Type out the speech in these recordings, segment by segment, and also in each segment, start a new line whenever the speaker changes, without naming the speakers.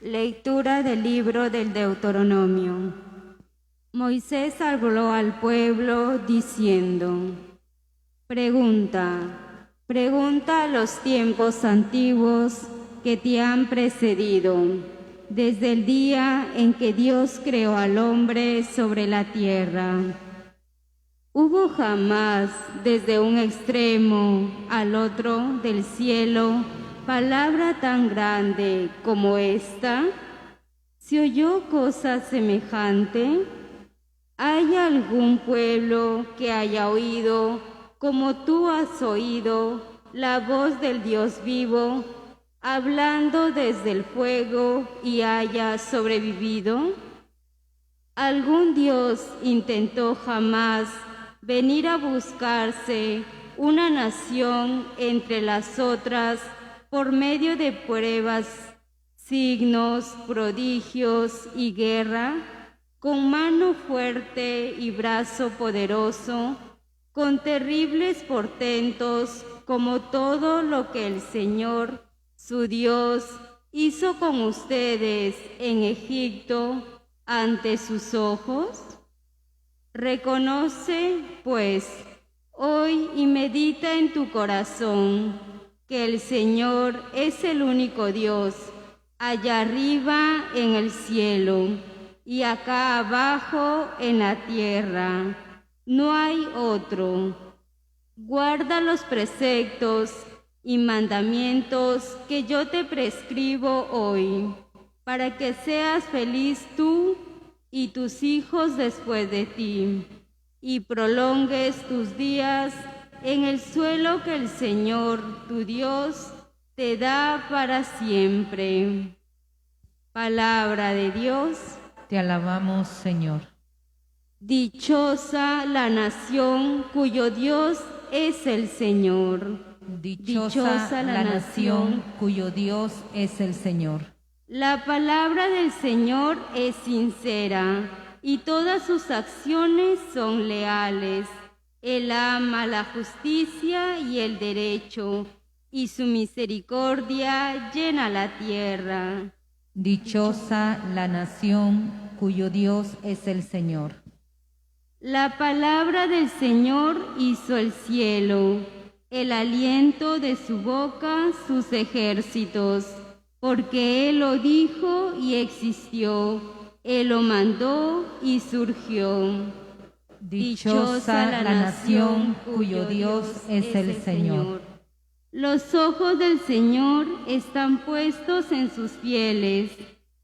Lectura del libro del Deuteronomio. Moisés habló al pueblo diciendo: Pregunta a los tiempos antiguos que te han precedido, desde el día en que Dios creó al hombre sobre la tierra. ¿Hubo jamás desde un extremo al otro del cielo palabra tan grande como esta? ¿Se oyó cosa semejante? ¿Hay algún pueblo que haya oído, como tú has oído, la voz del Dios vivo, hablando desde el fuego y haya sobrevivido? ¿Algún Dios intentó jamás venir a buscarse una nación entre las otras por medio de pruebas, signos, prodigios y guerra, con mano fuerte y brazo poderoso, con terribles portentos, como todo lo que el Señor, su Dios, hizo con ustedes en Egipto ante sus ojos? Reconoce, pues, hoy y medita en tu corazón que el Señor es el único Dios, allá arriba en el cielo y acá abajo en la tierra. No hay otro. Guarda los preceptos y mandamientos que yo te prescribo hoy, para que seas feliz tú y tus hijos después de ti, y prolongues tus días en el suelo que el Señor, tu Dios, te da para siempre. Palabra de Dios.
Te alabamos, Señor.
Dichosa la nación cuyo Dios es el Señor.
Dichosa la nación cuyo Dios es el Señor.
La palabra del Señor es sincera y todas sus acciones son leales. Él ama la justicia y el derecho, y su misericordia llena la tierra.
Dichosa la nación cuyo Dios es el Señor.
La palabra del Señor hizo el cielo, el aliento de su boca sus ejércitos, porque Él lo dijo y existió, Él lo mandó y surgió.
Dichosa la nación cuyo Dios es el Señor.
Los ojos del Señor están puestos en sus fieles,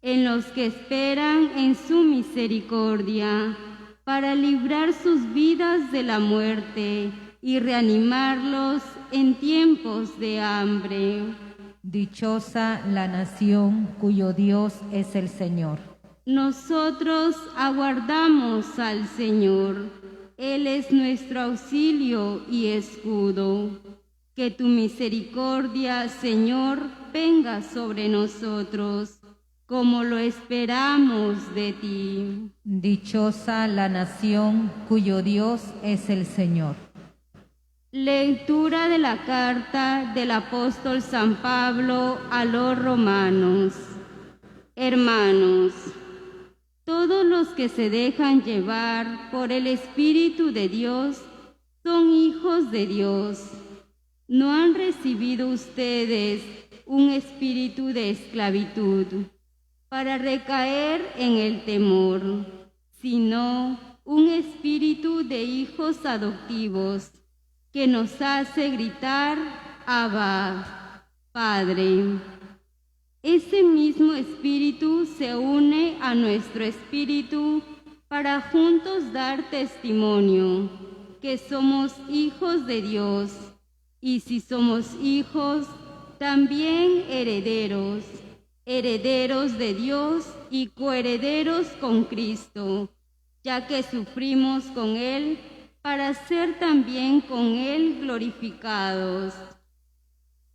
en los que esperan en su misericordia, para librar sus vidas de la muerte y reanimarlos en tiempos de hambre.
Dichosa la nación cuyo Dios es el Señor.
Nosotros aguardamos al Señor. Él es nuestro auxilio y escudo. Que tu misericordia, Señor, venga sobre nosotros, como lo esperamos de ti.
Dichosa la nación cuyo Dios es el Señor.
Lectura de la carta del apóstol San Pablo a los romanos. Hermanos, todos los que se dejan llevar por el Espíritu de Dios son hijos de Dios. No han recibido ustedes un espíritu de esclavitud para recaer en el temor, sino un espíritu de hijos adoptivos que nos hace gritar: Abba, Padre. Ese mismo espíritu se une a nuestro espíritu para juntos dar testimonio que somos hijos de Dios, y si somos hijos, también herederos, herederos de Dios y coherederos con Cristo, ya que sufrimos con Él, para ser también con Él glorificados.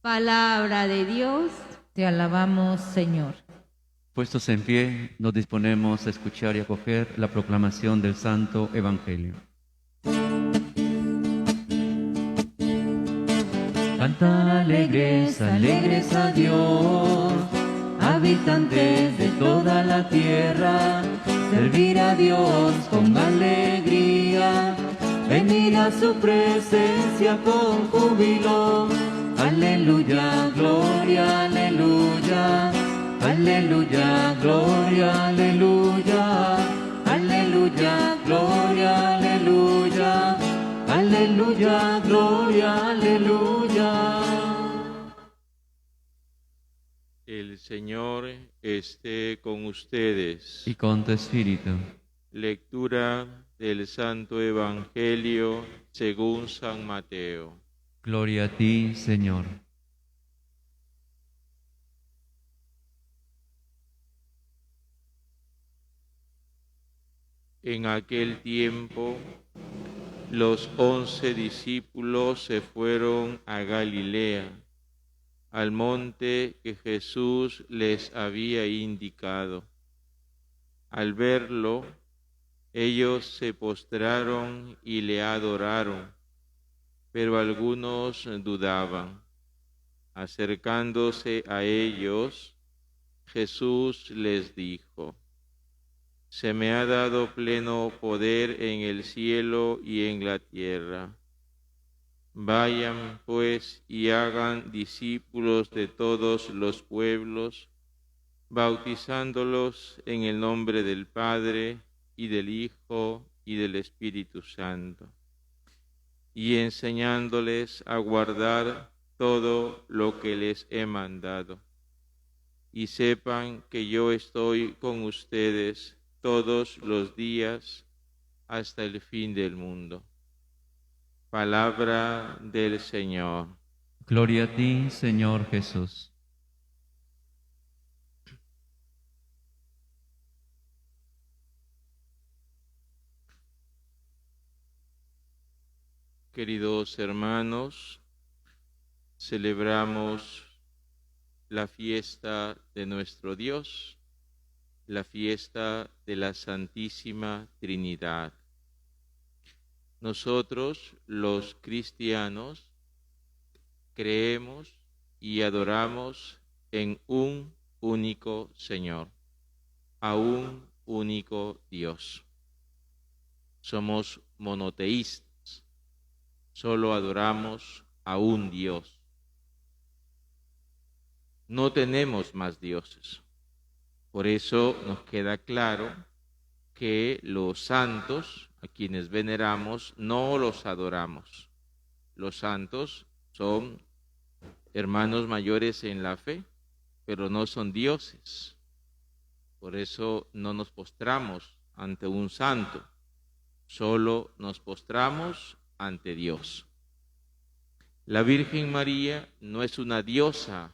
Palabra de Dios.
Te alabamos, Señor.
Puestos en pie, nos disponemos a escuchar y acoger la proclamación del Santo Evangelio.
Canta alegres, alegres a Dios, habitantes de toda la tierra, servir a Dios con alegría, venir a su presencia con júbilo. Aleluya, gloria, aleluya, aleluya, gloria, aleluya, aleluya, gloria, aleluya, aleluya, gloria, aleluya.
El Señor esté con ustedes.
Y con tu espíritu.
Lectura del Santo Evangelio según San Mateo.
Gloria a ti, Señor.
En aquel tiempo, los 11 discípulos se fueron a Galilea, al monte que Jesús les había indicado. Al verlo, ellos se postraron y le adoraron, pero algunos dudaban. Acercándose a ellos, Jesús les dijo: Se me ha dado pleno poder en el cielo y en la tierra. Vayan, pues, y hagan discípulos de todos los pueblos, bautizándolos en el nombre del Padre, y del Hijo, y del Espíritu Santo, y enseñándoles a guardar todo lo que les he mandado. Y sepan que yo estoy con ustedes todos los días hasta el fin del mundo. Palabra del Señor.
Gloria a ti, Señor Jesús.
Queridos hermanos, celebramos la fiesta de nuestro Dios, la fiesta de la Santísima Trinidad. Nosotros, los cristianos, creemos y adoramos en un único Señor, a un único Dios. Somos monoteístas, solo adoramos a un Dios. No tenemos más dioses. Por eso nos queda claro que los santos, a quienes veneramos, no los adoramos. Los santos son hermanos mayores en la fe, pero no son dioses. Por eso no nos postramos ante un santo, solo nos postramos ante Dios. La Virgen María no es una diosa.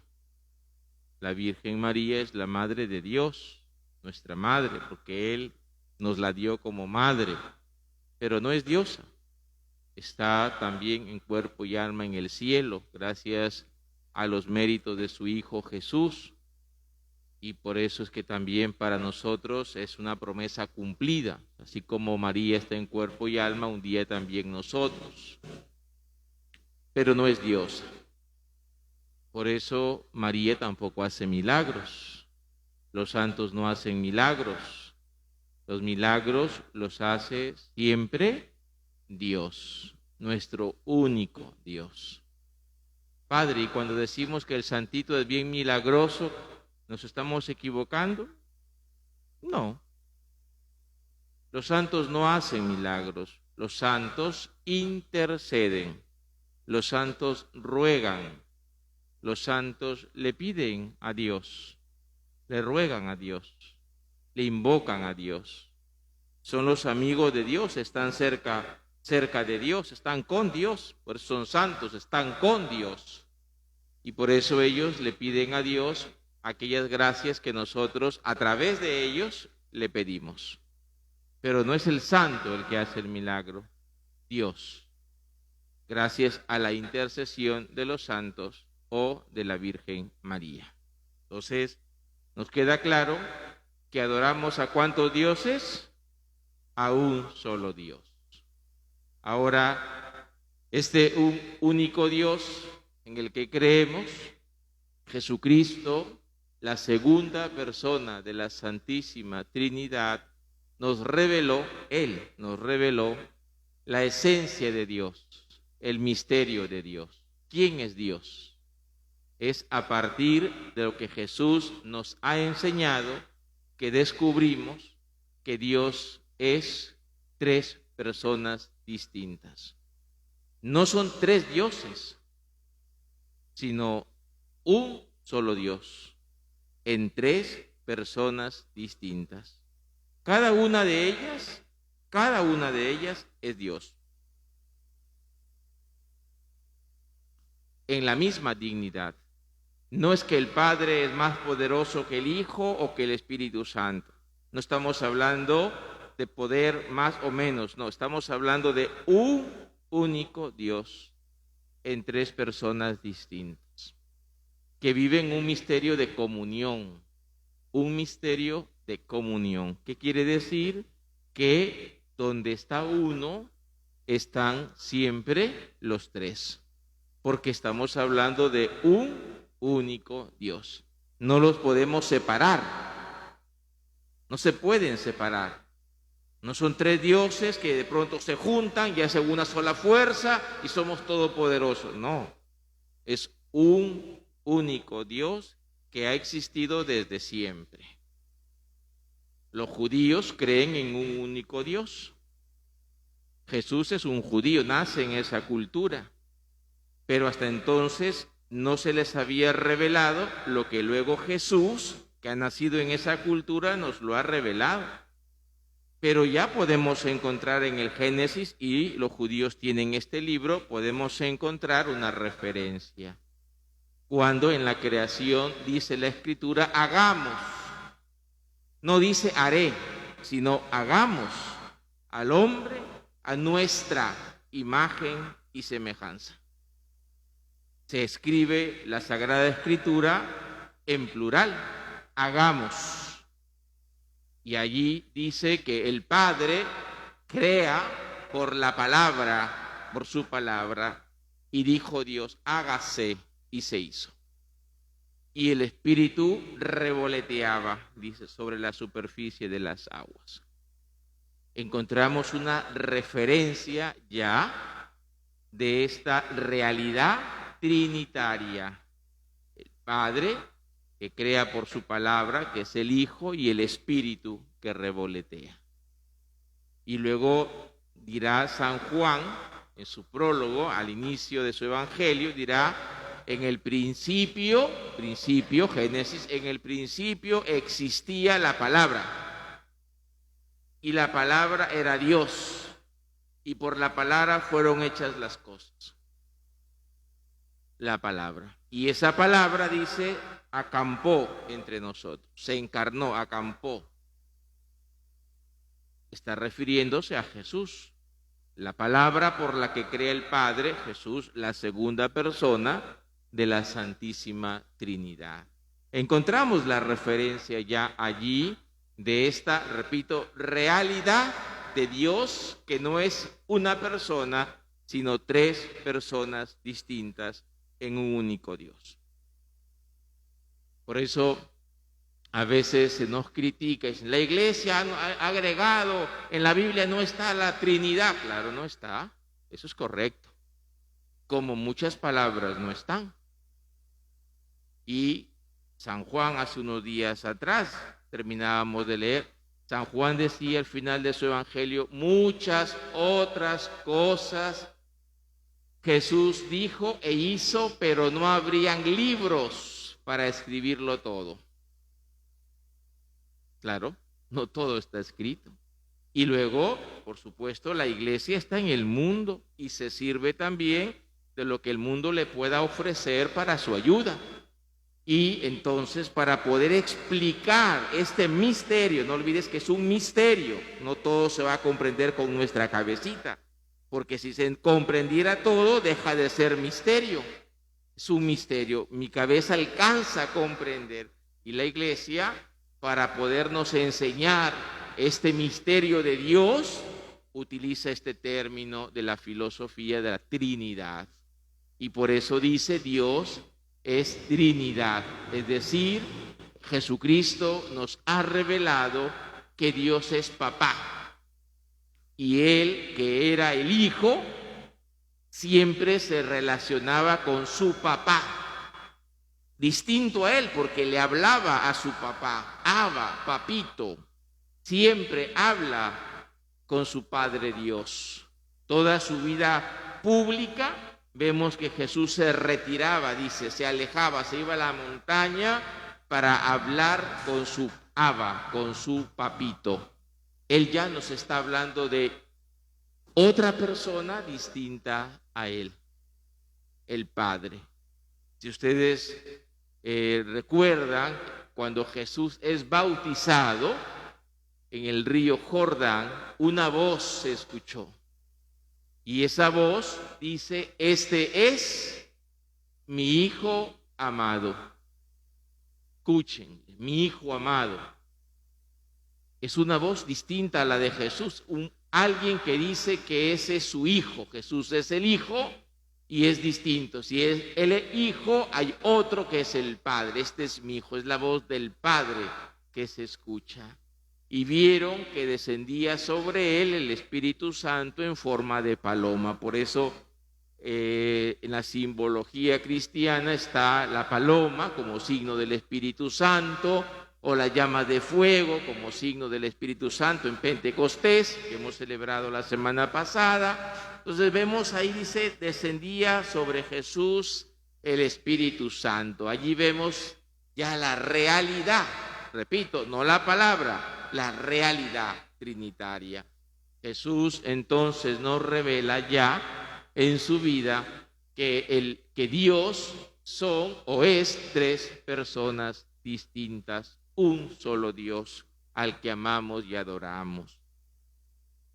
La Virgen María es la Madre de Dios, nuestra Madre, porque Él nos la dio como Madre, pero no es diosa. Está también en cuerpo y alma en el cielo, gracias a los méritos de su Hijo Jesús, y por eso es que también para nosotros es una promesa cumplida, así como María está en cuerpo y alma, un día también nosotros, pero no es diosa. Por eso María tampoco hace milagros. Los santos no hacen milagros. Los milagros los hace siempre Dios, nuestro único Dios. Padre, y cuando decimos que el santito es bien milagroso, ¿nos estamos equivocando? No. Los santos no hacen milagros. Los santos interceden. Los santos ruegan. Los santos le piden a Dios, le ruegan a Dios, le invocan a Dios. Son los amigos de Dios, están cerca de Dios, están con Dios, por eso son santos, están con Dios. Y por eso ellos le piden a Dios aquellas gracias que nosotros a través de ellos le pedimos. Pero no es el santo el que hace el milagro, Dios. Gracias a la intercesión de los santos o de la Virgen María. Entonces, nos queda claro que adoramos a ¿cuántos dioses? A un solo Dios. Ahora, este único Dios en el que creemos, Jesucristo, la segunda persona de la Santísima Trinidad, nos reveló, Él nos reveló la esencia de Dios, el misterio de Dios. ¿Quién es Dios? Es a partir de lo que Jesús nos ha enseñado que descubrimos que Dios es tres personas distintas. No son tres dioses, sino un solo Dios en tres personas distintas. Cada una de ellas es Dios. En la misma dignidad. No es que el Padre es más poderoso que el Hijo o que el Espíritu Santo. No estamos hablando de poder más o menos, no, estamos hablando de un único Dios en tres personas distintas, que viven un misterio de comunión, un misterio de comunión. ¿Qué quiere decir? Que donde está uno, están siempre los tres, porque estamos hablando de un único Dios. No los podemos separar, no se pueden separar. No son tres dioses que de pronto se juntan y hacen una sola fuerza y somos todopoderosos. No, es un único Dios que ha existido desde siempre. Los judíos creen en un único Dios. Jesús es un judío, nace en esa cultura, pero hasta entonces no se les había revelado lo que luego Jesús, que ha nacido en esa cultura, nos lo ha revelado. Pero ya podemos encontrar en el Génesis, y los judíos tienen este libro, podemos encontrar una referencia. Cuando en la creación dice la Escritura, hagamos. No dice haré, sino hagamos al hombre a nuestra imagen y semejanza. Se escribe la Sagrada Escritura en plural, hagamos. Y allí dice que el Padre crea por la palabra, por su palabra, y dijo Dios, hágase, y se hizo. Y el Espíritu revoloteaba, dice, sobre la superficie de las aguas. Encontramos una referencia ya de esta realidad trinitaria. El Padre que crea por su palabra, que es el Hijo, y el Espíritu que revolotea. Y luego dirá San Juan, en su prólogo, al inicio de su Evangelio, dirá, en el principio, Génesis, en el principio existía la palabra, y la palabra era Dios, y por la palabra fueron hechas las cosas. La palabra. Y esa palabra, dice, acampó entre nosotros, se encarnó, acampó. Está refiriéndose a Jesús. La palabra por la que crea el Padre, Jesús, la segunda persona de la Santísima Trinidad. Encontramos la referencia ya allí de esta, repito, realidad de Dios, que no es una persona, sino tres personas distintas en un único Dios. Por eso a veces se nos critica, la Iglesia ha agregado, en la Biblia no está la Trinidad. Claro, no está, eso es correcto, como muchas palabras no están. Y San Juan, hace unos días atrás, terminábamos de leer, San Juan decía al final de su Evangelio, muchas otras cosas Jesús dijo e hizo, pero no habrían libros para escribirlo todo. Claro, no todo está escrito. Y luego, por supuesto, la Iglesia está en el mundo y se sirve también de lo que el mundo le pueda ofrecer para su ayuda. Y entonces, para poder explicar este misterio, no olvides que es un misterio, no todo se va a comprender con nuestra cabecita, porque si se comprendiera todo, deja de ser misterio. Es un misterio, mi cabeza alcanza a comprender, y la Iglesia, para podernos enseñar este misterio de Dios, utiliza este término de la filosofía de la Trinidad. Y por eso dice Dios es Trinidad, es decir, Jesucristo nos ha revelado que Dios es papá. Y Él, que era el Hijo, siempre se relacionaba con su papá. Distinto a Él, porque le hablaba a su papá, Abba, papito. Siempre habla con su Padre Dios. Toda su vida pública, vemos que Jesús se retiraba, dice, se alejaba, se iba a la montaña para hablar con su Abba, con su papito. Él ya nos está hablando de otra persona distinta a Él, el Padre. Si ustedes recuerdan, cuando Jesús es bautizado en el río Jordán, una voz se escuchó. Y esa voz dice, este es mi Hijo amado. Escuchen, mi Hijo amado. Es una voz distinta a la de Jesús. Alguien que dice que ese es su Hijo. Jesús es el Hijo y es distinto. Si es el Hijo, hay otro que es el Padre. Este es mi Hijo, es la voz del Padre que se escucha. Y vieron que descendía sobre él el Espíritu Santo en forma de paloma. Por eso en la simbología cristiana está la paloma como signo del Espíritu Santo, o la llama de fuego como signo del Espíritu Santo en Pentecostés, que hemos celebrado la semana pasada. Entonces vemos ahí, dice, descendía sobre Jesús el Espíritu Santo. Allí vemos ya la realidad, repito, no la palabra, la realidad trinitaria. Jesús entonces nos revela ya en su vida que Dios son o es tres personas distintas, un solo Dios al que amamos y adoramos.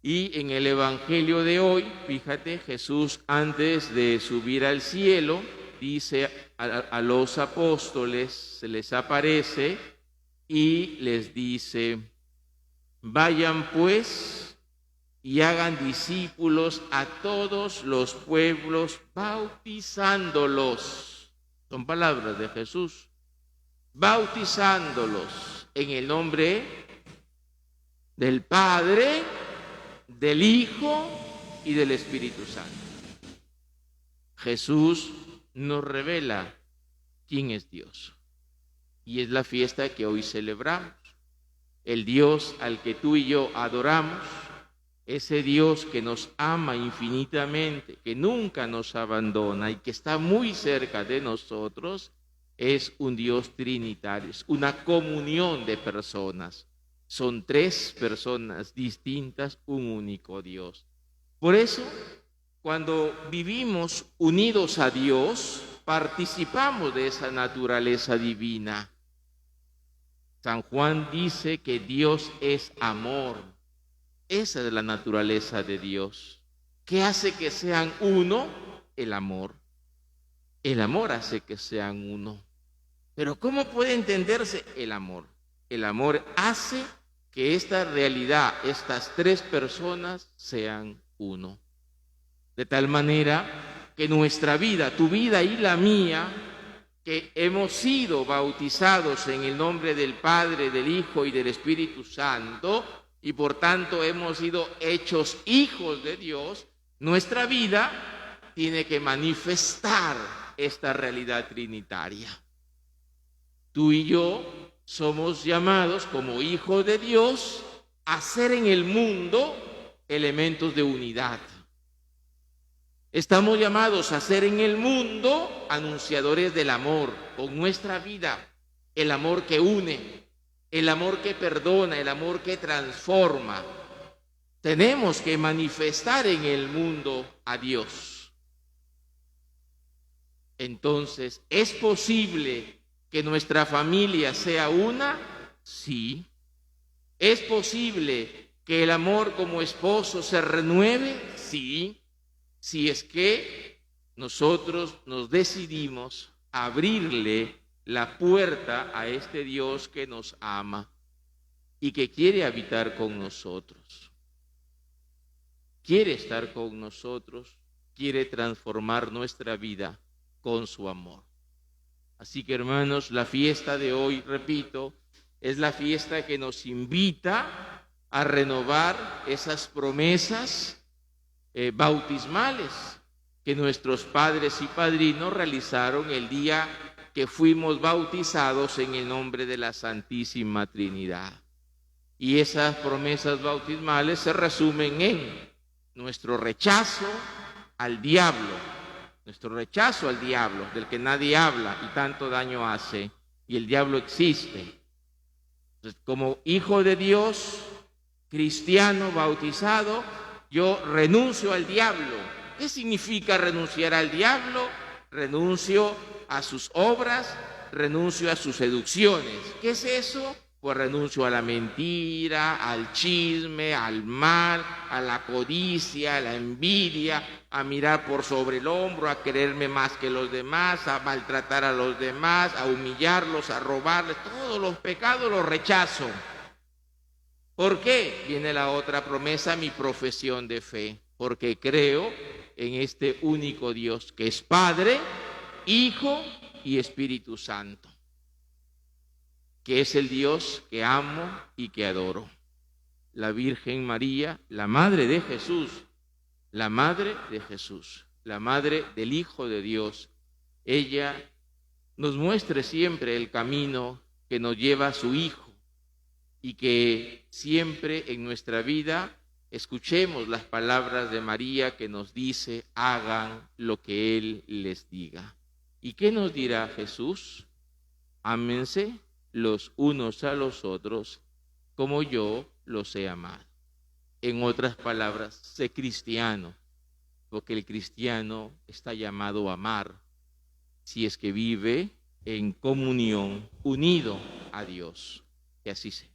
Y en el Evangelio de hoy, fíjate, Jesús antes de subir al cielo dice a los apóstoles, se les aparece y les dice: vayan pues y hagan discípulos a todos los pueblos, bautizándolos. Son palabras de Jesús. Bautizándolos en el nombre del Padre, del Hijo y del Espíritu Santo. Jesús nos revela quién es Dios. Y es la fiesta que hoy celebramos. El Dios al que tú y yo adoramos, ese Dios que nos ama infinitamente, que nunca nos abandona y que está muy cerca de nosotros, es un Dios trinitario, es una comunión de personas. Son tres personas distintas, un único Dios. Por eso, cuando vivimos unidos a Dios, participamos de esa naturaleza divina. San Juan dice que Dios es amor. Esa es la naturaleza de Dios. ¿Qué hace que sean uno? El amor. El amor hace que sean uno. Pero ¿cómo puede entenderse el amor? El amor hace que esta realidad, estas tres personas, sean uno. De tal manera que nuestra vida, tu vida y la mía, que hemos sido bautizados en el nombre del Padre, del Hijo y del Espíritu Santo, y por tanto hemos sido hechos hijos de Dios, nuestra vida tiene que manifestar esta realidad trinitaria. Tú y yo somos llamados como hijos de Dios a ser en el mundo elementos de unidad. Estamos llamados a ser en el mundo anunciadores del amor con nuestra vida, el amor que une, el amor que perdona, el amor que transforma. Tenemos que manifestar en el mundo a Dios. Entonces, ¿es posible que nuestra familia sea una? Sí. ¿Es posible que el amor como esposo se renueve? Sí. Si es que nosotros nos decidimos a abrirle la puerta a este Dios que nos ama y que quiere habitar con nosotros. Quiere estar con nosotros, quiere transformar nuestra vida con su amor. Así que, hermanos, la fiesta de hoy, repito, es la fiesta que nos invita a renovar esas promesas bautismales que nuestros padres y padrinos realizaron el día que fuimos bautizados en el nombre de la Santísima Trinidad. Y esas promesas bautismales se resumen en nuestro rechazo al diablo, del que nadie habla y tanto daño hace, y el diablo existe. Entonces, como hijo de Dios, cristiano bautizado, yo renuncio al diablo. ¿Qué significa renunciar al diablo? Renuncio a sus obras, renuncio a sus seducciones. ¿Qué es eso? Pues renuncio a la mentira, al chisme, al mal, a la codicia, a la envidia, a mirar por sobre el hombro, a quererme más que los demás, a maltratar a los demás, a humillarlos, a robarles. Todos los pecados los rechazo. ¿Por qué? Viene la otra promesa, mi profesión de fe. Porque creo en este único Dios que es Padre, Hijo y Espíritu Santo, que es el Dios que amo y que adoro. La Virgen María, la Madre de Jesús, la Madre del Hijo de Dios, ella nos muestre siempre el camino que nos lleva a su Hijo y que siempre en nuestra vida escuchemos las palabras de María que nos dice, hagan lo que Él les diga. ¿Y qué nos dirá Jesús? Ámense los unos a los otros como yo los he amado. En otras palabras, sé cristiano, porque el cristiano está llamado a amar si es que vive en comunión, unido a Dios. Que así sea.